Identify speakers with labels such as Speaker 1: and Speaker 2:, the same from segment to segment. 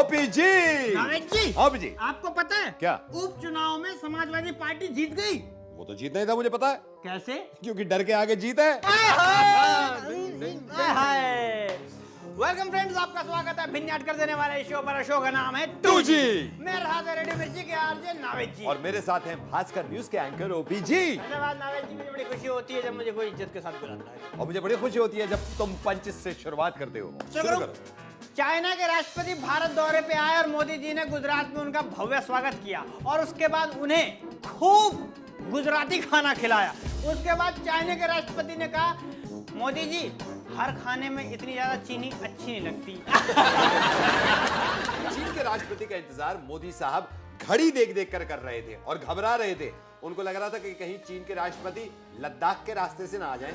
Speaker 1: OP जी।
Speaker 2: नावेद जी,
Speaker 1: OP जी,
Speaker 2: आपको पता है
Speaker 1: क्या?
Speaker 2: उपचुनाव में समाजवादी पार्टी जीत गई।
Speaker 1: वो तो जीतना ही था, मुझे पता है,
Speaker 2: कैसे?
Speaker 1: क्योंकि डर के आगे जीत है।
Speaker 2: वेलकम फ्रेंड्स, आपका स्वागत है भिन्न कर देने वाले शो पर। शो का नाम है
Speaker 1: टू जी।
Speaker 2: मैं रहा था रेडियो मिर्ची के आरजे नावेद जी।
Speaker 1: और मेरे साथ हैं भास्कर न्यूज के एंकर ओपी जी।
Speaker 2: धन्यवाद नावेद जी, मुझे बड़ी खुशी होती है जब मुझे कोई इज्जत के साथ बुलाता है।
Speaker 1: और मुझे बड़ी खुशी होती है जब तुम पंच से शुरुआत करते हो। शुरू करो।
Speaker 2: चाइना के राष्ट्रपति भारत दौरे पे आए और मोदी जी ने गुजरात में उनका भव्य स्वागत किया और उसके बाद उन्हें खूब गुजराती खाना खिलाया। उसके बाद चाइना के राष्ट्रपति ने कहा, मोदी जी हर खाने में इतनी ज्यादा चीनी अच्छी नहीं लगती।
Speaker 1: चीन के राष्ट्रपति का इंतजार मोदी साहब घड़ी देख देख कर रहे थे और घबरा रहे थे। उनको लग रहा था कि कहीं चीन के राष्ट्रपति लद्दाख के रास्ते से ना आ जाएं।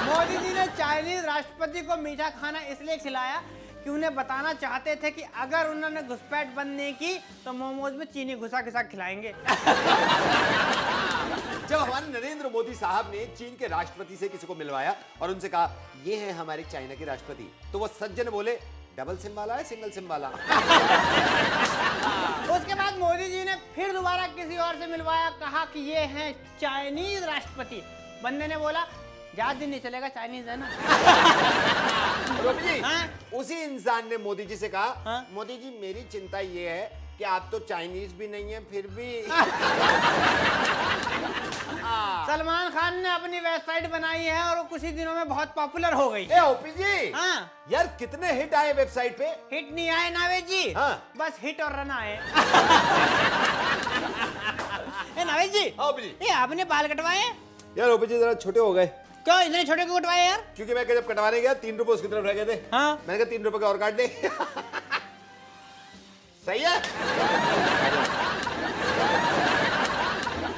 Speaker 2: मोदी जी ने चाइनीज राष्ट्रपति को मीठा खाना इसलिए खिलाया कि उन्हें बताना चाहते थे कि अगर उन्होंने घुसपैठ बंद नहीं की तो मोमोज में चीनी घुसा के साथ खिलाएंगे।
Speaker 1: जब हमारे नरेंद्र मोदी साहब ने चीन के राष्ट्रपति से किसी को मिलवाया और उनसे कहा, ये है हमारे चाइना के राष्ट्रपति, तो वो सज्जन बोले, डबल सिम वाला है सिंगल सिम वाला?
Speaker 2: उसके बाद मोदी जी ने फिर दोबारा किसी और से मिलवाया, कहा कि ये हैं चाइनीज राष्ट्रपति। बंदे ने बोला, ज्यादा दिन नहीं चलेगा, चाइनीज है ना।
Speaker 1: रोबी जी,
Speaker 2: हाँ?
Speaker 1: उसी इंसान ने मोदी जी से कहा,
Speaker 2: हाँ?
Speaker 1: मोदी जी मेरी चिंता ये है कि आप तो चाइनीज भी नहीं है फिर भी।
Speaker 2: सलमान खान ने अपनी वेबसाइट बनाई है और वो कुछ ही दिनों में बहुत पॉपुलर हो गई।
Speaker 1: ए ओपी जी,
Speaker 2: हाँ?
Speaker 1: यार कितने हिट आए वेबसाइट पे?
Speaker 2: हिट नहीं आए नावेद जी,
Speaker 1: हाँ?
Speaker 2: बस हिट और रन आए। ए नावेद जी,
Speaker 1: हाँ ओपी जी।
Speaker 2: ये आपने बाल कटवाए हैं?
Speaker 1: यार ओपी जी जरा छोटे हो गए।
Speaker 2: क्यों इतने छोटे क्यों कटवाए यार?
Speaker 1: क्योंकि मैं जब कटवाने गया 3 रुपए उसकी तरफ रह गए थे।
Speaker 2: हाँ?
Speaker 1: मैंने कहा 3 रुपए का और काट दे। सही है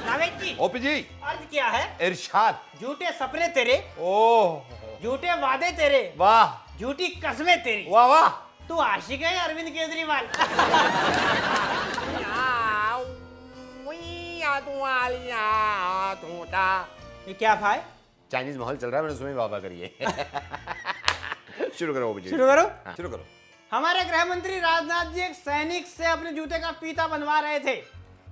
Speaker 2: नावेद जी,
Speaker 1: ओपी जी।
Speaker 2: अर्ज क्या है?
Speaker 1: इरशाद।
Speaker 2: झूठे सपने तेरे,
Speaker 1: ओह
Speaker 2: झूठे वादे तेरे,
Speaker 1: वाह
Speaker 2: झूठी कसमें तेरी।
Speaker 1: वाह वाह।
Speaker 2: तू आशिक है अरविंद केजरीवाल। ये क्या भाई?
Speaker 1: चाइनीज माहौल चल रहा है, मैंने सुनी बाबा करिए। शुरू करो ओपी जी।
Speaker 2: शुरू करो।
Speaker 1: हाँ, शुरू करो।
Speaker 2: हमारे गृह मंत्री राजनाथ जी एक सैनिक से अपने जूते का फीता बनवा रहे थे।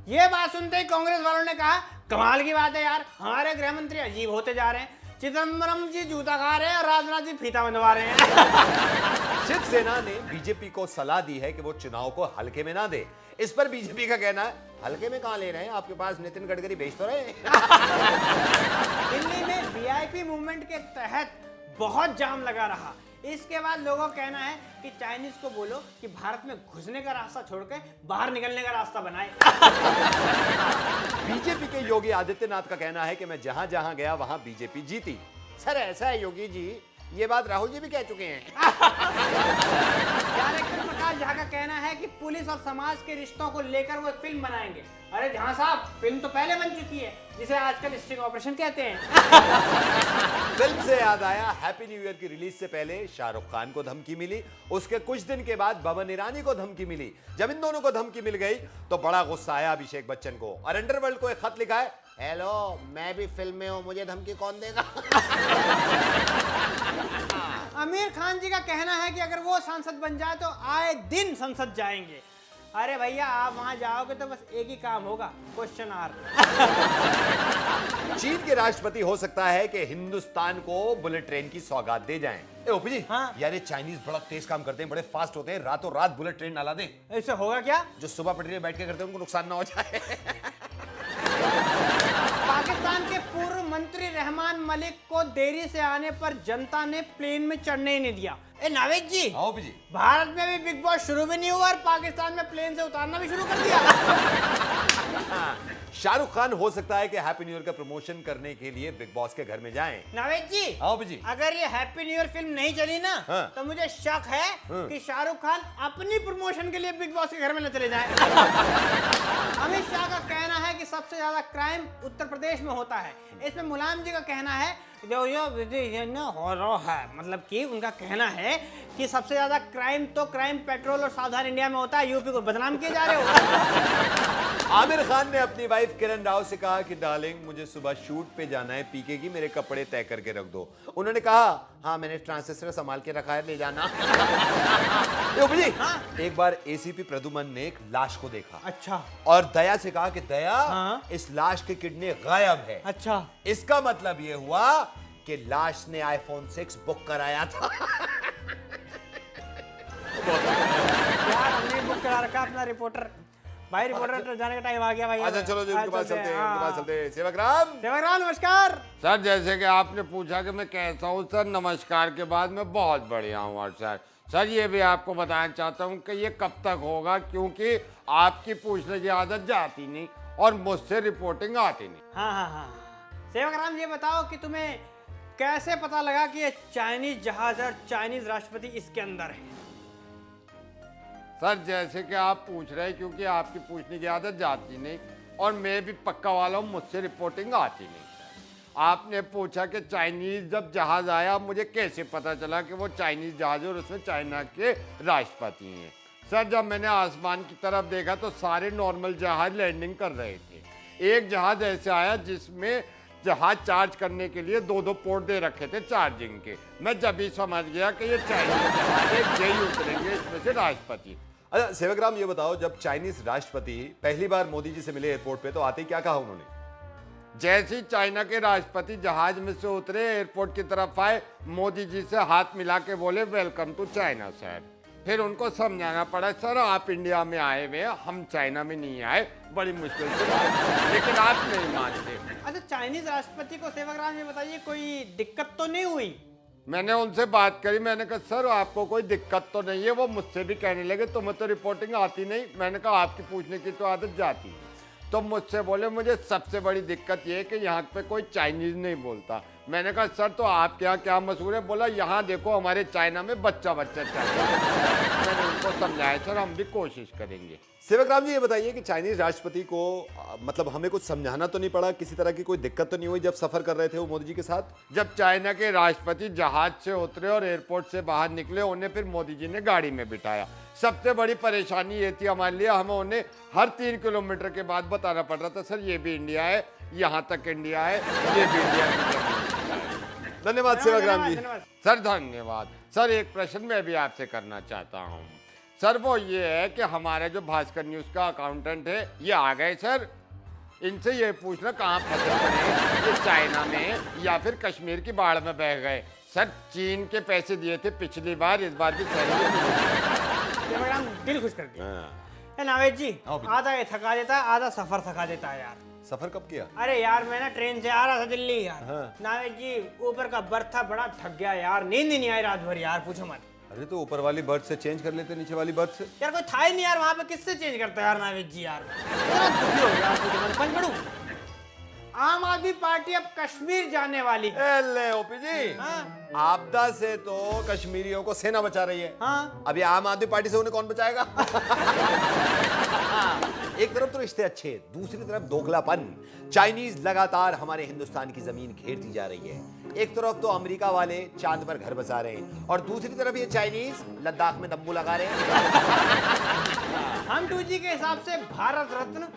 Speaker 2: ये बात सुनते ही कांग्रेस वालों ने कहा, कमाल की बात है यार, हमारे गृह मंत्री अजीब होते जा रहे हैं। चिदम्बरम जी जूता खा रहे हैं और राजनाथ जी फीता बनवा रहे हैं।
Speaker 1: शिवसेना ने बीजेपी को सलाह दी है कि वो चुनाव को हल्के में ना दे। इस पर बीजेपी का कहना है, हल्के में कहां ले रहे हैं, आपके पास नितिन गडकरी भेज तो रहे।
Speaker 2: दिल्ली में वीआईपी मूवमेंट के तहत बहुत जाम लगा रहा। इसके बाद लोगों का कहना है कि चाइनीज को बोलो कि भारत में घुसने का रास्ता छोड़ के बाहर निकलने का रास्ता बनाए।
Speaker 1: बीजेपी के योगी आदित्यनाथ का कहना है कि मैं जहां जहां गया वहां बीजेपी जीती। सर ऐसा है योगी जी, ये बात राहुल जी भी कह चुके हैं।
Speaker 2: डायरेक्टर प्रकाश झा का कहना है कि पुलिस और समाज के रिश्तों को लेकर वो एक फिल्म बनाएंगे। अरे झा साहब, फिल्म तो पहले बन चुकी है, जिसे आजकल स्टिंग ऑपरेशन कहते हैं।
Speaker 1: फिल्म से याद आया, हैप्पी न्यू ईयर की रिलीज से पहले शाहरुख खान को धमकी मिली, उसके कुछ दिन के बाद बमन ईरानी को धमकी मिली। जब इन दोनों को धमकी मिल गई तो बड़ा गुस्सा आया अभिषेक बच्चन को और अंडरवर्ल्ड को एक खत लिखा है, हेलो मैं भी फिल्म में हूं, मुझे धमकी कौन देगा?
Speaker 2: आमिर खान जी का कहना है कि अगर वो सांसद बन जाए तो आए दिन संसद जाएंगे। अरे भैया, आप वहां जाओगे तो बस एक ही काम होगा, क्वेश्चन आर।
Speaker 1: चीन के राष्ट्रपति हो सकता है कि हिंदुस्तान को बुलेट ट्रेन की सौगात दे जाएं। ए ओपी जी,
Speaker 2: हाँ?
Speaker 1: यार ये चाइनीज बड़ा तेज काम करते हैं, बड़े फास्ट होते हैं, रातों रात बुलेट ट्रेन ना ला दें।
Speaker 2: इससे होगा क्या?
Speaker 1: जो सुबह पटरी में बैठ के करते हैं उनको नुकसान ना हो जाए।
Speaker 2: पाकिस्तान के पूर्व मंत्री रहमान मलिक को देरी से आने पर जनता ने प्लेन में चढ़ने ही नहीं दिया। ए नावेद जी,
Speaker 1: ओपी जी,
Speaker 2: भारत में भी बिग बॉस शुरू भी नहीं हुआ और पाकिस्तान में प्लेन से उतारना भी शुरू कर दिया।
Speaker 1: शाहरुख खान हो सकता है कि हैप्पी न्यू ईयर का प्रमोशन करने के लिए बिग बॉस के घर में जाएं।
Speaker 2: नावेद जी,
Speaker 1: ओपी जी,
Speaker 2: अगर ये हैप्पी न्यू ईयर फिल्म नहीं चली ना,
Speaker 1: हाँ?
Speaker 2: तो मुझे शक है कि शाहरुख खान अपनी प्रमोशन के लिए बिग बॉस के घर में न चले जाएं। अमित शाह का कहना है कि सबसे ज्यादा क्राइम उत्तर प्रदेश में होता है। इसमें मुलायम जी का कहना है जो हो रहा है, मतलब कि उनका कहना है कि सबसे ज्यादा क्राइम तो क्राइम पेट्रोल और सावधान इंडिया में होता है, यूपी को बदनाम किए जा रहे हो।
Speaker 1: आमिर खान ने अपनी वाइफ किरण राव से कहा कि डार्लिंग मुझे सुबह शूट पे जाना है, पीके की मेरे कपड़े तय करके रख दो। उन्होंने कहा हाँ मैंने ट्रांसलेटर संभाल के रखा है, ले जाना। जी
Speaker 2: हाँ?
Speaker 1: एक बार एसीपी प्रदुमन ने एक लाश को देखा
Speaker 2: अच्छा
Speaker 1: और दया से कहा कि दया
Speaker 2: हाँ?
Speaker 1: इस लाश की किडनी गायब है।
Speaker 2: अच्छा
Speaker 1: इसका मतलब यह हुआ कि लाश ने आईफोन 6 बुक कराया था।
Speaker 2: यार हमने बुक करा रखा अपना रिपोर्टर भाई, रिपोर्टर जाने का टाइम आ गया भाई।
Speaker 1: अच्छा चलो जी, उनके पास चलते हैं, उनके पास
Speaker 2: हाँ।
Speaker 1: चलते हैं। सेवक राम,
Speaker 2: सेवक राम नमस्कार।
Speaker 3: सर जैसे कि आपने पूछा कि मैं कैसा हूँ सर, नमस्कार के बाद मैं बहुत बढ़िया हूँ। और सर ये भी आपको बताना चाहता हूँ कि ये कब तक होगा, क्योंकि आपकी पूछने की आदत जाती नहीं और मुझसे रिपोर्टिंग आती नहीं।
Speaker 2: हाँ हाँ हाँ सेवक राम, ये बताओ कि तुम्हें कैसे पता लगा कि ये चाइनीज जहाज और चाइनीज राष्ट्रपति इसके अंदर है?
Speaker 3: सर जैसे कि आप पूछ रहे हैं, क्योंकि आपकी पूछने की आदत जाती नहीं और मैं भी पक्का वाला हूँ, मुझसे रिपोर्टिंग आती नहीं। आपने पूछा कि चाइनीज जब जहाज आया, मुझे कैसे पता चला कि वो चाइनीज जहाज है और उसमें चाइना के राष्ट्रपति हैं। सर जब मैंने आसमान की तरफ देखा तो सारे नॉर्मल जहाज लैंडिंग कर रहे थे। एक जहाज ऐसे आया जिसमें जहाज चार्ज करने के लिए 2-2 पोर्ट दे रखे थे चार्जिंग के। मैं जब ही समझ गया कि ये चाइनीज जहाज है, यही उतरेंगे इसमें से राष्ट्रपति।
Speaker 1: अच्छा सेवक राम ये बताओ, जब चाइनीज राष्ट्रपति पहली बार मोदी जी से मिले एयरपोर्ट पे तो आते ही क्या कहा उन्होंने?
Speaker 3: जैसे ही चाइना के राष्ट्रपति जहाज में से उतरे, एयरपोर्ट की तरफ आए, मोदी जी से हाथ मिला के बोले वेलकम टू चाइना सर। फिर उनको समझाना पड़ा, सर आप इंडिया में आए हुए हैं, हम चाइना में नहीं आए, बड़ी मुश्किल से लेकिन आप नहीं मानते।
Speaker 2: अच्छा चाइनीज राष्ट्रपति को सेवक राम ये बताइए कोई दिक्कत तो नहीं हुई?
Speaker 3: मैंने उनसे बात करी, मैंने कहा सर आपको कोई दिक्कत तो नहीं है। वो मुझसे भी कहने लगे तुम्हें तो रिपोर्टिंग आती नहीं। मैंने कहा आपकी पूछने की तो आदत जाती है। तो मुझसे बोले मुझे सबसे बड़ी दिक्कत ये है कि यहाँ पे कोई चाइनीज नहीं बोलता। मैंने कहा सर तो आपके यहाँ क्या मशहूर है? बोला यहाँ देखो हमारे चाइना में बच्चा बच्चा चाहिए। मैंने उनको समझाया सर हम भी कोशिश करेंगे।
Speaker 1: सेवक राम जी ये बताइए कि चाइनीज राष्ट्रपति को मतलब हमें कुछ समझाना तो नहीं पड़ा, किसी तरह की कोई दिक्कत तो नहीं हुई जब सफर कर रहे थे वो मोदी जी के साथ?
Speaker 3: जब चाइना के राष्ट्रपति जहाज से उतरे और एयरपोर्ट से बाहर निकले, उन्हें फिर मोदी जी ने गाड़ी में बिठाया। सबसे बड़ी परेशानी ये थी हमारे लिए, हमें उन्हें हर 3 किलोमीटर के बाद बताना पड़ रहा था सर ये भी इंडिया है, यहाँ तक इंडिया है, ये भी इंडिया है।
Speaker 1: धन्यवाद सेवक राम जी।
Speaker 3: सर धन्यवाद। सर एक प्रश्न मैं भी आपसे करना चाहता हूँ सर, वो ये है कि हमारे जो भास्कर न्यूज़ का अकाउंटेंट है ये आ गए सर, इनसे ये पूछना कहाँ फंसे पड़े, ये चाइना में या फिर कश्मीर की बाढ़ में बह गए। सर चीन के पैसे दिए थे पिछली बार, इस बार भी
Speaker 2: सेवक राम दिल खुश कर दिया। ए नावेद जी, आधा ये थका देता है, आधा सफर थका देता है यार।
Speaker 1: सफर कब किया?
Speaker 2: अरे यार मैं ना ट्रेन से आ रहा था दिल्ली यार।
Speaker 1: हाँ।
Speaker 2: नावेद जी ऊपर का बर्थ था, बड़ा थक गया यार, नींद ही नहीं आई रात भर यार, पूछो मत।
Speaker 1: अरे तो ऊपर वाली बर्थ से चेंज कर लेते नीचे वाली बर्थ से।
Speaker 2: यार कोई था ही नहीं यार वहां पे, किससे चेंज करता है यार नावेद जी यार। इतना दुखी हो गया यार, पूछो मत। पंच पढ़ूं? आम आदमी पार्टी अब कश्मीर जाने वाली है।
Speaker 1: ले ओपी जी,
Speaker 2: हाँ।
Speaker 1: आपदा से तो कश्मीरियों को सेना बचा रही है।
Speaker 2: हाँ।
Speaker 1: अभी आम आदमी पार्टी से उन्हें कौन बचाएगा? एक तरफ तो रिश्ते अच्छे, दूसरी तरफ दोगलापन। चाइनीज लगातार हमारे हिंदुस्तान की जमीन घेरती जा रही है। एक तरफ तो अमेरिका वाले चांद पर घर बसा रहे हैं और दूसरी तरफ ये चाइनीज लद्दाख में तंबू लगा रहे हैं।
Speaker 2: हम 2G के हिसाब से भारत रत्न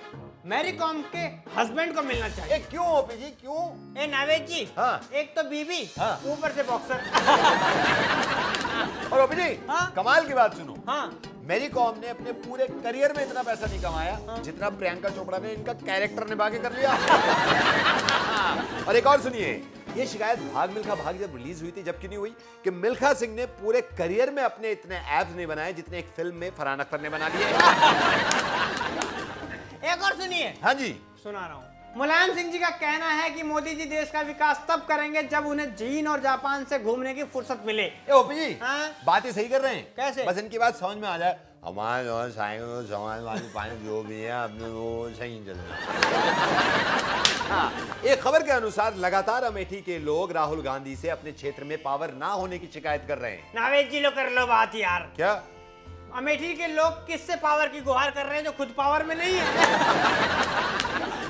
Speaker 2: मैरी कॉम के हस्बैंड को मिलना चाहिए।
Speaker 1: क्यों ओपी जी क्यों?
Speaker 2: ए नावेद जी,
Speaker 1: हाँ।
Speaker 2: एक तो बीबी,
Speaker 1: हाँ।
Speaker 2: ऊपर से बॉक्सर।
Speaker 1: और ओपी जी
Speaker 2: हाँ?
Speaker 1: कमाल की बात सुनो,
Speaker 2: हाँ।
Speaker 1: मैरी कॉम ने अपने पूरे करियर में इतना पैसा नहीं कमाया जितना प्रियंका चोपड़ा ने इनका कैरेक्टर निभा के कर लिया। और एक और सुनिए, ये शिकायत भाग मिल्खा भाग जब रिलीज हुई थी जब क्यों नहीं हुई कि मिल्खा सिंह ने पूरे करियर में अपने इतने एब्स नहीं बनाए जितने एक फिल्म में फरहान अख्तर ने बना लिए।
Speaker 2: एक और सुनिए।
Speaker 1: हाँ जी
Speaker 2: सुना रहा हूँ। मुलायम सिंह जी का कहना है कि मोदी जी देश का विकास तब करेंगे जब उन्हें चीन और जापान से घूमने की फुर्सत मिले।
Speaker 1: ए ओपी जी,
Speaker 2: हाँ?
Speaker 1: बात ही सही कर रहे हैं।
Speaker 2: कैसे?
Speaker 1: बस इनकी बात समझ में आ जाए, हमारे और साइकिल समाज वाली पानी जो भी है अपने वो सही चल रहा है। हाँ, एक खबर के अनुसार लगातार अमेठी के लोग राहुल गांधी से अपने क्षेत्र में पावर ना होने की शिकायत कर रहे हैं।
Speaker 2: नावेद जी लो कर लो बात यार।
Speaker 1: क्या?
Speaker 2: अमेठी के लोग किससे पावर की गुहार कर रहे हैं जो खुद पावर में नहीं है।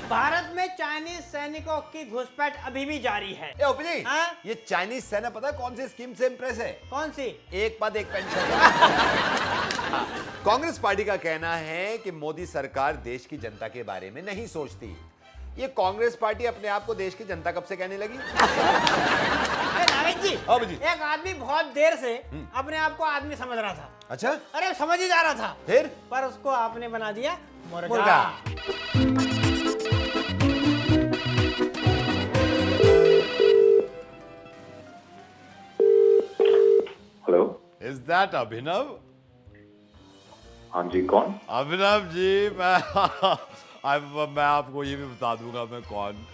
Speaker 2: भारत में चाइनीज सैनिकों की घुसपैठ अभी भी जारी है।
Speaker 1: ए ओपी जी,
Speaker 2: हाँ?
Speaker 1: ये चाइनीज सेना पता है कौन सी स्कीम से इंप्रेस है?
Speaker 2: कौन सी?
Speaker 1: एक पद एक पेंशन। कांग्रेस पार्टी का कहना है कि मोदी सरकार देश की जनता के बारे में नहीं सोचती। ये कांग्रेस पार्टी अपने आप को देश की जनता कब से कहने लगी?
Speaker 2: अरे नागेश जी,
Speaker 1: अब जी।
Speaker 2: एक आदमी बहुत देर से अपने आप को आदमी समझ रहा था।
Speaker 1: अच्छा,
Speaker 2: अरे समझ ही जा रहा था,
Speaker 1: फिर
Speaker 2: पर उसको आपने बना दिया मुर्गा।
Speaker 1: मुर्गा।
Speaker 4: हेलो।
Speaker 1: इज दैट अभिनव?
Speaker 4: हाँ जी, कौन?
Speaker 1: अभिनव जी, मैं आपको ये भी बता दूंगा मैं कौन।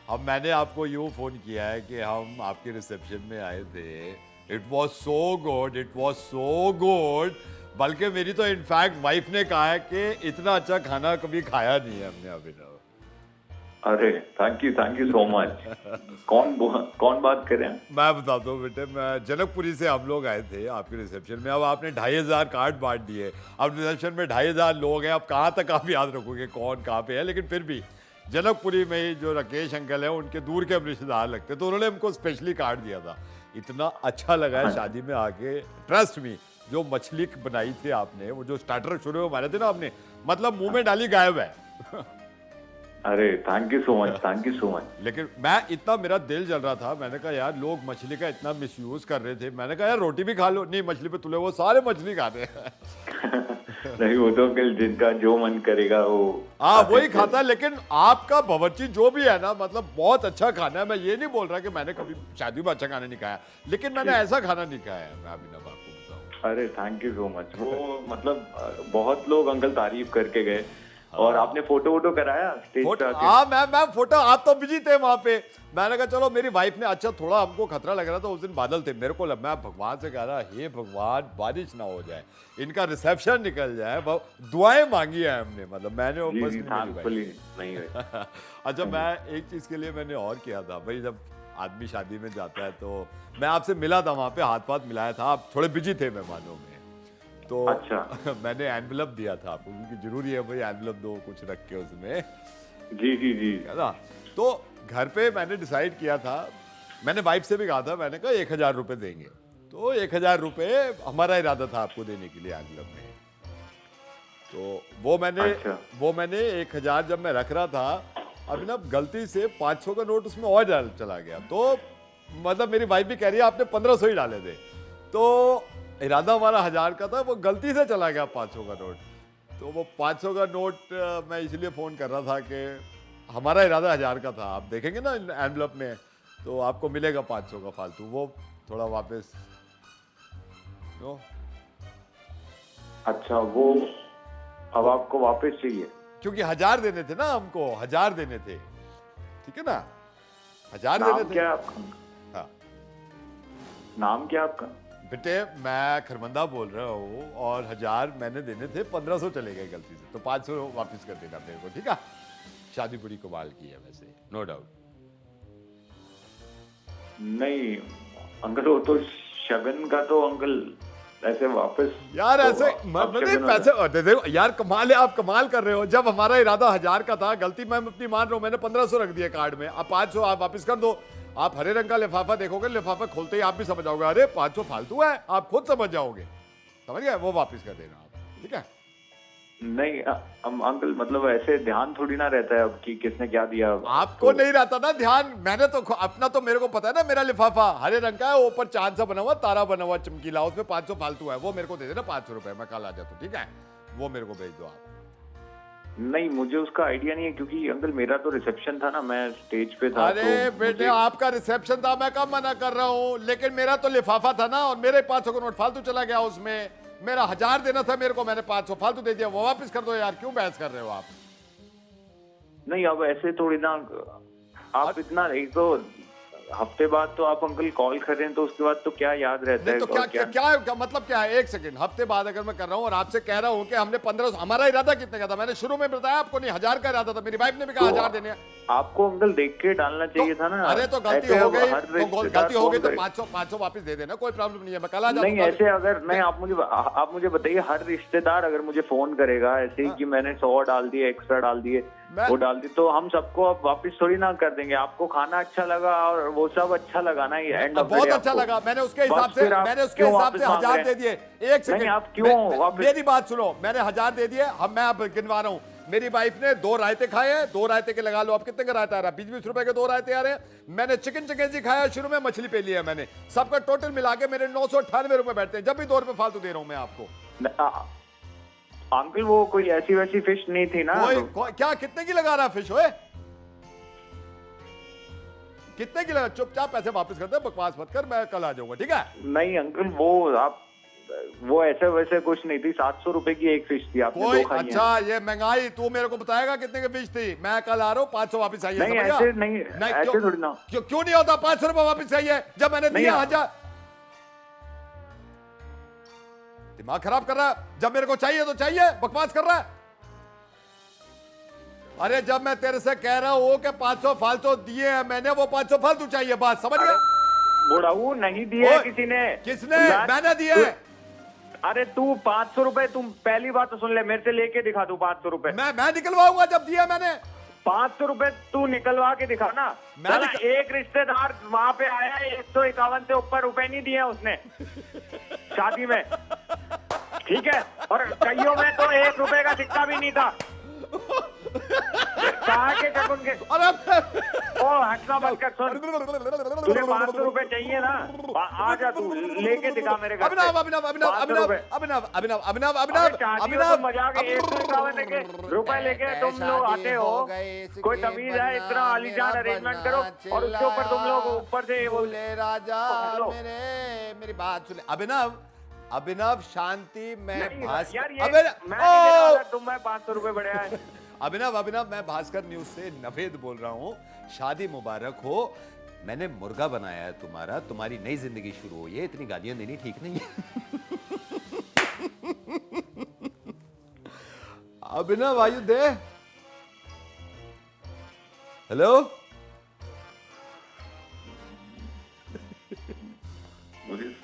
Speaker 1: अब मैंने आपको यूँ फ़ोन किया है कि हम आपके रिसेप्शन में आए थे। It was so good, it was so good. बल्कि मेरी तो इनफैक्ट वाइफ ने कहा है कि इतना अच्छा खाना कभी खाया नहीं है हमने अभिनव।
Speaker 4: अरे थैंक यू सो मच। कौन बात कर रहे हैं?
Speaker 1: मैं बताता हूँ बेटे, मैं जनकपुरी से हम लोग आए थे आपके रिसेप्शन में। अब आपने 2500 कार्ड बांट दिए। अब रिसेप्शन में 2500 लोग हैं, अब कहाँ तक आप याद रखोगे कौन कहाँ पे है। लेकिन फिर भी जनकपुरी में ही जो राकेश अंकल हैं उनके दूर के हम रिश्तेदार लगते, तो उन्होंने हमको स्पेशली कार्ड दिया था। इतना अच्छा लगा है शादी में आके, ट्रस्ट मी। जो मछली बनाई थी आपने, वो जो स्टार्टर शुरू में मारे थे ना आपने, मतलब मुंह में डाली गायब है।
Speaker 4: अरे थैंक यू सो मच।
Speaker 1: लेकिन मैं इतना, मेरा दिल जल रहा था। मैंने कहा यार लोग मछली का इतना मिसयूज कर रहे थे। मैंने कहा यार रोटी भी खा लो। नहीं, मछली पे तुले वो सारे मछली खा रहे हैं।
Speaker 4: नहीं, वो तो कल जिनका जो मन करेगा वो
Speaker 1: हाँ वही खाता है। लेकिन आपका बावर्ची जो भी है ना, मतलब बहुत अच्छा खाना है। मैं ये नहीं बोल रहा कि मैंने कभी शादी में अच्छा खाना नहीं खाया, लेकिन मैंने ऐसा खाना नहीं खाया है। मैं अभिनव आपको बताऊं।
Speaker 4: अरे थैंक यू सो मच। वो मतलब बहुत लोग अंकल तारीफ करके गए। और आपने फोटो कराया स्टेज पे आके?
Speaker 1: हाँ मैं फोटो, आप तो बिजी थे वहां पे। मैंने कहा चलो, मेरी वाइफ ने, अच्छा थोड़ा हमको खतरा लग रहा था उस दिन, बादल थे। मेरे को मैं भगवान से कह रहा, हे भगवान बारिश ना हो जाए, इनका रिसेप्शन निकल जाए। दुआएं मांगी है हमने, मतलब मैंने और
Speaker 4: जी,
Speaker 1: personally
Speaker 4: thankfully नहीं हुए।
Speaker 1: अच्छा, मैं एक चीज के लिए मैंने और किया था भाई। जब आदमी शादी में जाता है तो मैं आपसे मिला था वहां पे, हाथ पाथ मिलाया था। आप थोड़े बिजी थे मेहमानों में, तो
Speaker 4: अच्छा।
Speaker 1: मैंने एनवेलप दिया था आपको, क्योंकि जरूरी है भाई एनवेलप दो कुछ रख के उसमें,
Speaker 4: जी
Speaker 1: है ना। तो घर पे मैंने डिसाइड किया था, मैंने वाइफ से भी कहा था, मैंने कहा 1000 रुपये देंगे। तो 1000 रुपये हमारा इरादा था आपको देने के लिए एनवेलप में। तो वो मैंने 1000 जब मैं रख रहा था, अभी ना गलती से 500 का नोट उसमें और चला गया। तो मतलब मेरी वाइफ भी कह रही है आपने 1500 ही डाले थे। तो इरादा हमारा 1000 का था, वो गलती से चला गया 500 का नोट। तो वो 500 का नोट मैं इसलिए फ़ोन कर रहा था कि हमारा इरादा 1000 का था। आप देखेंगे ना एनवेलप में, तो आपको मिलेगा 500 का फालतू, वो थोड़ा वापस। तो
Speaker 4: अच्छा, वो अब आपको वापस चाहिए?
Speaker 1: क्योंकि 1000 देने थे ना हमको, 1000 देने थे, ठीक है ना, 1000
Speaker 4: नाम
Speaker 1: देने थे।
Speaker 4: क्या है आपका?
Speaker 1: हाँ
Speaker 4: नाम क्या आपका?
Speaker 1: बेटे, मैं खरमंदा बोल रहा हूँ, और 1000 मैंने देने थे, 1500 चले गए गलती से, तो 500 वापस कर देना मेरे को, ठीक है। शादी बड़ी कमाल की है वैसे, नो डाउट।
Speaker 4: नहीं अंकल, वो तो शगन का तो अंकल ऐसे वापस
Speaker 1: यार
Speaker 4: तो
Speaker 1: ऐसे मैंने पैसे देखो यार, कमाल है, आप कमाल कर रहे हो। जब हमारा इरादा 1000 का था, गलती मैं अपनी मान रहा हूँ, मैंने 1500 रख दिया कार्ड में। अब 500 आप वापस कर दो। आप हरे रंग का लिफाफा देखोगे, लिफाफा खोलते ही आप भी समझ जाओगे, अरे 500 फालतू है, आप खुद समझ जाओगे, समझ गए। वो वापस कर देना आप, ठीक है।
Speaker 4: नहीं अंकल, मतलब ऐसे ध्यान थोड़ी ना रहता है अब कि किसने क्या दिया।
Speaker 1: आपको तो नहीं रहता ना ध्यान, मैंने तो अपना, तो मेरे को पता है ना, मेरा लिफाफा हरे रंग का है, ऊपर चांद सा बना हुआ, तारा बना हुआ चमकीला, उसमें 500 फालतू है, वो मेरे को दे देना 500 रुपए, मैं कल आ जाता हूँ, ठीक है। वो मेरे को भेज दो आप।
Speaker 4: नहीं, मुझे उसका आइडिया नहीं है, क्योंकि अंकल मेरा तो रिसेप्शन था ना, मैं स्टेज पे था।
Speaker 1: अरे
Speaker 4: तो
Speaker 1: बेटे, आपका रिसेप्शन था, मैं कब मना कर रहा हूँ, लेकिन मेरा तो लिफाफा था ना, और मेरे 500 का नोट फालतू चला गया उसमें। मेरा 1000 देना था मेरे को, मैंने 500 फालतू दे दिया, वो वापस कर दो यार, क्यों बहस कर रहे हो आप।
Speaker 4: नहीं, अब ऐसे थोड़ी ना, आप इतना, एक तो हफ्ते बाद तो आप अंकल कॉल कर रहे हैं, तो उसके बाद तो क्या याद रहता है।
Speaker 1: तो क्या मतलब क्या है, एक सेकंड, हफ्ते बाद अगर मैं कर रहा हूँ और आपसे कह रहा हूँ कि हमने 1500, हमारा इरादा कितने का था, मैंने शुरू में बताया आपको, नहीं 1000 का इरादा था, मेरी वाइफ ने भी कहा 1000 देने।
Speaker 4: आपको अंकल देख के डालना चाहिए था ना।
Speaker 1: अरे तो गलती हो गई, गलती हो गई तो 500 वापस दे देना, कोई प्रॉब्लम नहीं है, मैं कल आ जाऊंगा।
Speaker 4: नहीं ऐसे अगर नहीं, आप मुझे बताइए, हर रिश्तेदार अगर मुझे फोन करेगा ऐसे ही कि मैंने 100 डाल दिए, एक्स्ट्रा डाल दिए, वो डाल दी तो हम सबको अब वापस थोड़ी ना कर देंगे। आपको खाना अच्छा लगा और वो सब अच्छा लगा ना, ये एंड ऑफ द डे
Speaker 1: बहुत अच्छा लगा। मैंने उसके हिसाब से 1000 दे दिए। एक सेकंड,
Speaker 4: आप क्यों वापस?
Speaker 1: मेरी बात सुनो, मैंने 1000 दे दिए। हम मैं अब गिनवा रहा हूँ। मेरी वाइफ ने 2 रायते खाए हैं, 2 रायते के लगा लो आप कितने का रायता आ रहा है, 20-20 रुपए के 2 रायते आ रहे हैं। मैंने चिकन चिकन खाया, शुरू में मछली पे लिया मैंने, सबका टोटल मिला के मेरे 998 रुपए बैठते हैं। जब भी 2 रुपए फालतू दे रहा हूं मैं आपको।
Speaker 4: अंकल वो कोई ऐसी वैसी फिश नहीं थी ना।
Speaker 1: क्या कितने की लगा रहा फिश होए? कितने की लगा? चुपचाप पैसे वापस कर दे, बकवास मत कर, मैं कल आ जाऊंगा, ठीक है?
Speaker 4: नहीं अंकल, वो ऐसे वैसे कुछ नहीं थी। 700 रुपए की एक फिश थी, आपने
Speaker 1: कोई
Speaker 4: 2 खाई हैं।
Speaker 1: अच्छा, ये महंगाई तू मेरे को बताएगा कितने की फिश थी? मैं कल आ रहा हूँ, 500 वापस आइए।
Speaker 4: नहीं ऐसे नहीं, ऐसे थोड़ी ना।
Speaker 1: क्यों नहीं होता? 500 रुपए वापस आइए। जब मैंने दिया 1000, दिमाग खराब कर रहा है। जब मेरे को चाहिए तो चाहिए, बकवास कर रहा है। अरे जब मैं तेरे से कह रहा हूं कि 500 फालतू दिए हैं मैंने, वो 500 फालतू चाहिए, बात समझ गए?
Speaker 4: बुढ़ाऊ नहीं दिए किसी ने।
Speaker 1: किसने? मैंने दिए।
Speaker 4: अरे तू 500 रुपए, तुम पहली बात तो सुन ले, मेरे से लेके दिखा तू 500 रुपए।
Speaker 1: मैं निकलवाऊंगा जब दिया मैंने।
Speaker 4: 500 रुपए तू निकलवा के दिखा ना। एक रिश्तेदार वहां पे आया, 151 से ऊपर रुपए नहीं दिए उसने शादी में, ठीक है? और कईयों में तो 1 रुपए का सिक्का भी नहीं था। कहा के जब उनके हंसना बंद कर। सुन, तुझे 500 रुपए चाहिए ना, आ जा तू लेके दिखा मेरे घर।
Speaker 1: अभिनव अभिनव अभिनव अभिनव अभिनव अभिनव अभिनव अभिनव
Speaker 4: मजाक, 151 रुपए लेके तुम लोग आते हो। कोई तमीज है? इतना आलीशान अरेंजमेंट करो और उसके ऊपर तुम लोग ऊपर से बोले
Speaker 1: राजा मेरी बात सुन। अभिनव अभिनव शांति, मैं
Speaker 4: तुम 500 रुपए बढ़िया है।
Speaker 1: अभिनव अभिनव मैं भास्कर न्यूज से नवेद बोल रहा हूँ। शादी मुबारक हो। मैंने मुर्गा बनाया है तुम्हारा, तुम्हारी नई जिंदगी शुरू हुई है। इतनी गालियां देनी ठीक नहीं है। अभिनव आयु दे। हेलो,
Speaker 4: मुझे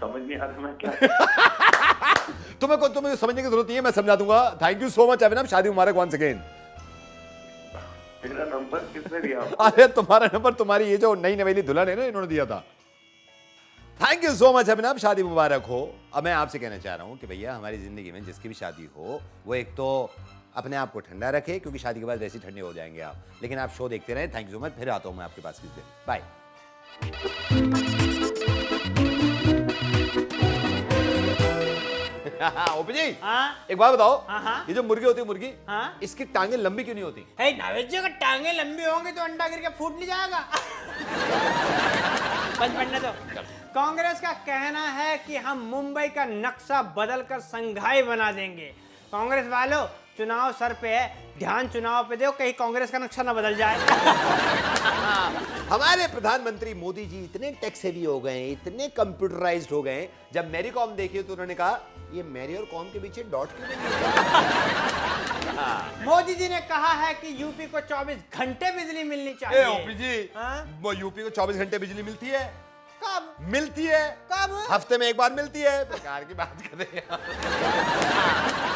Speaker 4: समझ नहीं आ रहा मैं क्या।
Speaker 1: तुम्हें समझने की जरूरत नहीं है, मैं समझा दूंगा। थैंक यू सो मच अभिनव, शादी मुबारक वंस अगेन।
Speaker 4: मेरा नंबर किसने दिया?
Speaker 1: अरे तुम्हारा नंबर तुम्हारी ये जो नई नवेली दुल्हन है ना, इन्होंने दिया था। थैंक यू सो मच अभिनव, शादी मुबारक हो। अब मैं आपसे कहना चाह रहा हूं कि भैया हमारी जिंदगी में जिसकी भी शादी हो, वो एक तो अपने आप को ठंडा रखे, क्योंकि शादी के बाद वैसे ठंडे हो जाएंगे आप। लेकिन आप शो देखते रहें। Thank you so much. फिर आता हूं मैं आपके पास किस दिन। बाय। ओपी जी, एक बात बताओ, ये जो मुर्गी होती है मुर्गी, इसकी टांगे लंबी क्यों नहीं होती?
Speaker 2: नावेद जी, अगर टांगे लंबी होंगी तो अंडा गिर के फूट नहीं जाएगा। पढ़ने दो। कांग्रेस का कहना है कि हम मुंबई का नक्शा बदलकर संघाई बना देंगे। कांग्रेस वालों, चुनाव सर पे है, ध्यान चुनाव पे दो, कहीं कांग्रेस का नक्शा ना बदल जाए।
Speaker 1: हमारे प्रधानमंत्री मोदी जी इतने टेक सेवी हो गए, इतने कंप्यूटराइज्ड हो गए। जब मैरी कॉम देखी तो उन्होंने कहा, ये मैरी और कॉम के पीछे डॉट क्यों नहीं है?
Speaker 2: मोदी जी ने कहा है कि यूपी को 24 घंटे बिजली मिलनी चाहिए।
Speaker 1: ओपी जी, वो यूपी को 24 घंटे बिजली मिलती है?
Speaker 2: कब
Speaker 1: मिलती है?
Speaker 2: कब?
Speaker 1: हफ्ते में एक बार मिलती है। बेकार की बात कर रहे हैं।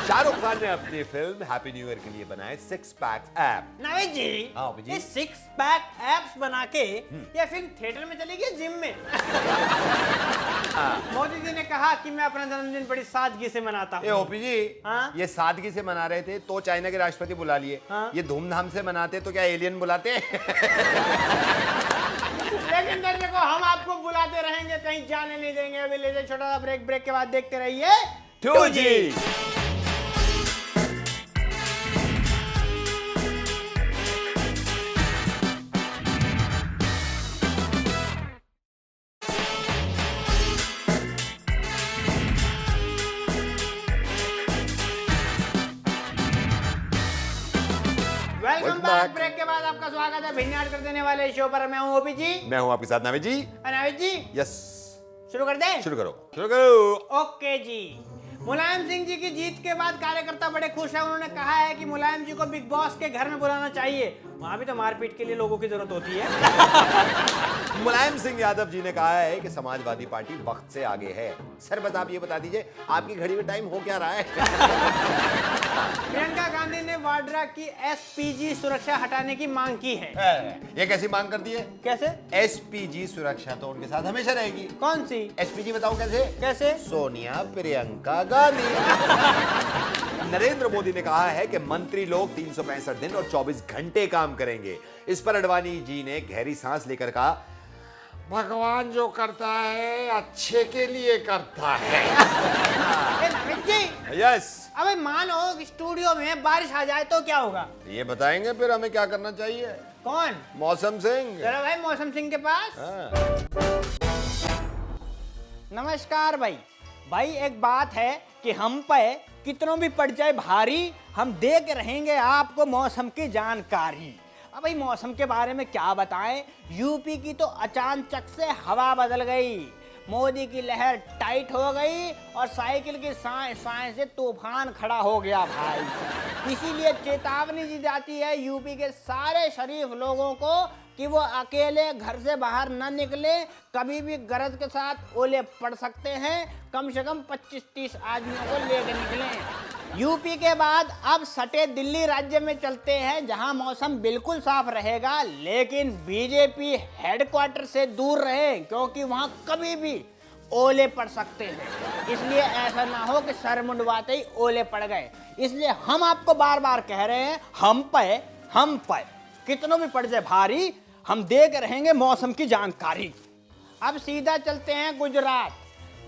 Speaker 1: शाहरुख खान ने अपनी फिल्म हैप्पी न्यू ईयर के लिए बनाए 6 पैक ऐप।
Speaker 2: नावेद जी, ये 6 पैक ऐप्स बना के ये फिल्म थिएटर में चलेगी या जिम में? मोदी जी ने कहा कि मैं अपना जन्मदिन बड़ी सादगी से मनाता हूँ।
Speaker 1: ओपी जी, ये सादगी से मना रहे थे तो चाइना के राष्ट्रपति बुला लिए। ये धूमधाम से मनाते तो क्या एलियन बुलाते?
Speaker 2: लेकिन देखो, हम आपको बुलाते रहेंगे, कहीं जाने नहीं देंगे। अभी ले जाए छोटा सा ब्रेक, ब्रेक के बाद देखते रहिए
Speaker 1: 2G।
Speaker 2: Welcome back. ब्रेक के बाद आपका स्वागत है भिन्याट कर देने वाले शो पर। मैं हूं ओपी जी।
Speaker 1: मैं हूं आपके साथ नावेद जी।
Speaker 2: नावेद जी,
Speaker 1: यस,
Speaker 2: शुरू कर दे।
Speaker 1: शुरू करो।
Speaker 2: ओके जी। मुलायम सिंह जी की जीत के बाद कार्यकर्ता बड़े खुश हैं। उन्होंने कहा है कि मुलायम जी को बिग बॉस के घर में बुलाना चाहिए। वहां भी तो मारपीट के लिए लोगों की जरूरत होती है।
Speaker 1: मुलायम सिंह यादव जी ने कहा है कि समाजवादी पार्टी वक्त से आगे है। सर बस आप ये बता दीजिए, आपकी घड़ी में टाइम हो क्या रहा है?
Speaker 2: प्रियंका गांधी ने वाड्रा की एसपीजी सुरक्षा हटाने की मांग की है।
Speaker 1: ये कैसी मांग कर दी है?
Speaker 2: कैसे?
Speaker 1: एसपीजी सुरक्षा तो उनके साथ हमेशा रहेगी।
Speaker 2: कौन सी
Speaker 1: एसपीजी बताओ कैसे?
Speaker 2: कैसे?
Speaker 1: सोनिया प्रियंका गांधी। नरेंद्र मोदी ने कहा है कि मंत्री लोग 365 दिन और 24 घंटे काम करेंगे। इस पर अडवाणी जी ने गहरी सांस लेकर कहा,
Speaker 3: भगवान जो करता है अच्छे के लिए करता है।
Speaker 2: नाविद जी,
Speaker 1: यस।
Speaker 2: अबे मानो कि स्टूडियो में बारिश आ जाए तो क्या होगा?
Speaker 1: ये बताएंगे फिर हमें क्या करना चाहिए।
Speaker 2: कौन?
Speaker 1: मौसम सिंह।
Speaker 2: चलो भाई मौसम सिंह के पास। नमस्कार भाई। भाई एक बात है कि हम पे कितनों भी पड़ जाए भारी, हम दे के रहेंगे आपको मौसम की जानकारी। अब भाई मौसम के बारे में क्या बताएं, यूपी की तो अचानक से हवा बदल गई, मोदी की लहर टाइट हो गई और साइकिल की साए से तूफान खड़ा हो गया भाई। इसीलिए चेतावनी दी जाती है यूपी के सारे शरीफ लोगों को कि वो अकेले घर से बाहर न निकले, कभी भी गरज के साथ ओले पड़ सकते हैं, कम से कम 25-30 आदमियों को लेकर निकलें। यूपी के बाद अब सटे दिल्ली राज्य में चलते हैं, जहां मौसम बिल्कुल साफ रहेगा, लेकिन बीजेपी हेडक्वार्टर से दूर रहे क्योंकि वहां कभी भी ओले पड़ सकते हैं। इसलिए ऐसा ना हो कि सर मुंडवाते ही ओले पड़ गए। इसलिए हम आपको बार बार कह रहे हैं, हम पे कितनों भी पड़ जाए भारी, हम दे के रहेंगे मौसम की जानकारी। अब सीधा चलते हैं गुजरात,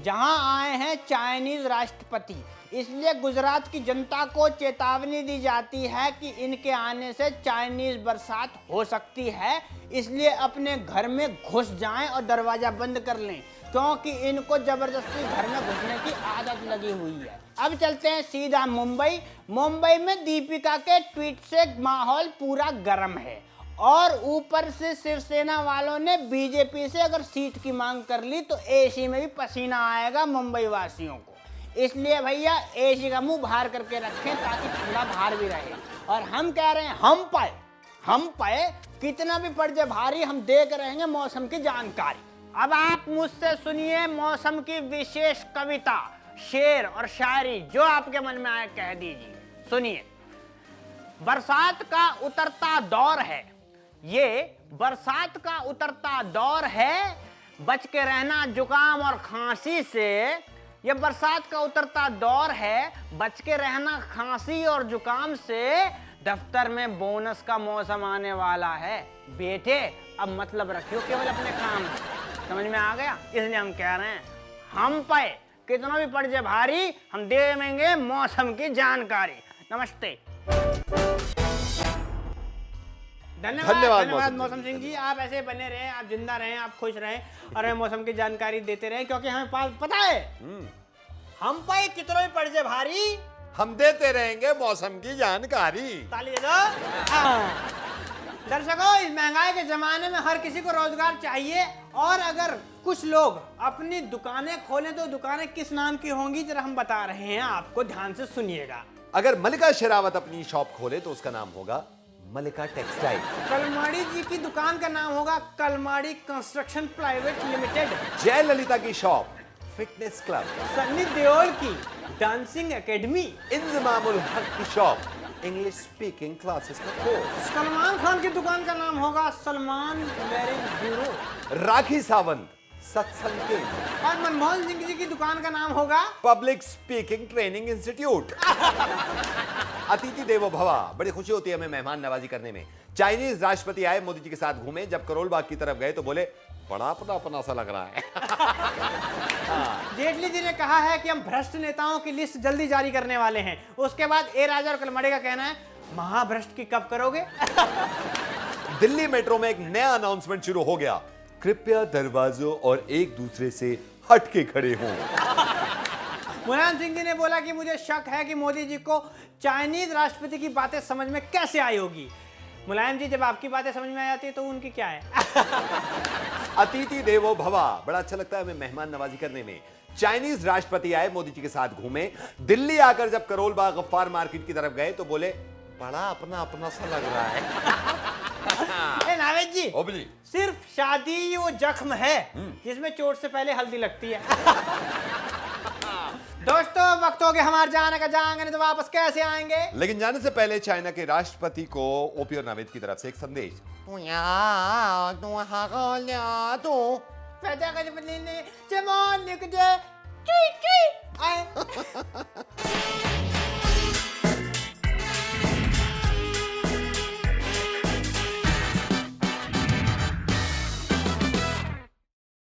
Speaker 2: जहां आए हैं चाइनीज राष्ट्रपति। इसलिए गुजरात की जनता को चेतावनी दी जाती है कि इनके आने से चाइनीज बरसात हो सकती है, इसलिए अपने घर में घुस जाएं और दरवाजा बंद कर लें, क्योंकि इनको जबरदस्ती घर में घुसने की आदत लगी हुई है। अब चलते हैं सीधा मुंबई। मुंबई में दीपिका के ट्वीट से माहौल पूरा गर्म है और ऊपर से शिवसेना वालों ने बीजेपी से अगर सीट की मांग कर ली तो एसी में भी पसीना आएगा मुंबई वासियों को। इसलिए भैया एसी का मुंह बाहर करके रखें ताकि ठंडा बाहर भी रहे। और हम कह रहे हैं हम पे कितना भी पड़ जाए भारी, हम देख रहेंगे मौसम की जानकारी। अब आप मुझसे सुनिए मौसम की विशेष कविता, शेर और शायरी, जो आपके मन में आए कह दीजिए। सुनिए। बरसात का उतरता दौर है, ये बरसात का उतरता दौर है, बच के रहना जुकाम और खांसी से। ये बरसात का उतरता दौर है, बच के रहना खांसी और जुकाम से। दफ्तर में बोनस का मौसम आने वाला है, बेटे अब मतलब रखियो केवल अपने काम से। समझ में आ गया? इसलिए हम कह रहे हैं हम पे कितना भी पड़ जाए भारी, हम देंगे मौसम की जानकारी। नमस्ते। धन्यवाद मौसम सिंह जी। आप ऐसे बने रहें, आप जिंदा रहें, आप खुश रहें और हमें मौसम की जानकारी देते रहें, क्योंकि हमें पता है हम पे कितना भी पड़ जाए भारी,
Speaker 1: हम देते रहेंगे मौसम की जानकारी।
Speaker 2: ताली दे दो। दर्शकों, इस महंगाई के जमाने में हर किसी को रोजगार चाहिए, और अगर कुछ लोग अपनी दुकानें खोलें तो दुकानें किस नाम की होंगी जरा हम बता रहे हैं आपको, ध्यान से सुनिएगा।
Speaker 1: अगर मल्लिका शेरावत अपनी शॉप खोले तो उसका नाम होगा मल्लिका टेक्सटाइल।
Speaker 2: कलमाड़ी जी की दुकान का नाम होगा कलमाड़ी कंस्ट्रक्शन प्राइवेट लिमिटेड।
Speaker 1: जय ललिता की shop fitness club.
Speaker 2: Sunny Deol की डांसिंग एकेडमी।
Speaker 1: इंजमामुल हक की शॉप इंग्लिश स्पीकिंग क्लासेस का कोर्स।
Speaker 2: सलमान खान की दुकान का नाम होगा सलमान मैरिज ब्यूरो।
Speaker 1: राखी सावंत सत्संग केंद्र।
Speaker 2: और मनमोहन सिंह जी की दुकान का नाम होगा
Speaker 1: पब्लिक स्पीकिंग ट्रेनिंग इंस्टीट्यूट। अतिथि देवो भवा, बड़ी खुशी होती है हमें मेहमान नवाजी करने में। चाइनीज राष्ट्रपति आए, मोदी जी के साथ घूमे, जब करोल बाग की तरफ गए तो बोले बड़ा अपना सा लग रहा है।
Speaker 2: जेटली जी ने कहा है कि हम भ्रष्ट नेताओं की लिस्ट जल्दी जारी करने वाले हैं। उसके बाद ए राजा और कलमाड़ी का कहना है महाभ्रष्ट की कब करोगे।
Speaker 1: दिल्ली मेट्रो में एक नया अनाउंसमेंट शुरू हो गया, कृपया दरवाजों और एक दूसरे से हट के खड़े हों।
Speaker 2: मुलायम सिंह जी ने बोला कि मुझे शक है कि मोदी जी को चाइनीज राष्ट्रपति की बातें समझ में कैसे आई होगी। मुलायम जी, जब आपकी बातें समझ में आ जाती है तो उनकी क्या है।
Speaker 1: अतिथि देवो भवा, बड़ा अच्छा लगता है हमें मेहमान नवाजी करने में। चाइनीज राष्ट्रपति आए, मोदी जी के साथ घूमे, दिल्ली आकर जब करोल बाग गफ्फार मार्केट की तरफ गए तो बोले बड़ा अपना सा लग रहा है।
Speaker 2: नावेद जी,
Speaker 1: ओबली,
Speaker 2: सिर्फ शादी वो जख्म है जिसमें चोट से पहले हल्दी लगती है। दोस्तों वक्त हो गया हमारे जाने का, जाएंगे नहीं तो वापस कैसे आएंगे।
Speaker 1: लेकिन जाने से पहले चाइना के राष्ट्रपति को ओपी और नाविद की तरफ से एक संदेश।
Speaker 2: पैदा करने चमोन लिख दे चुई चुई आए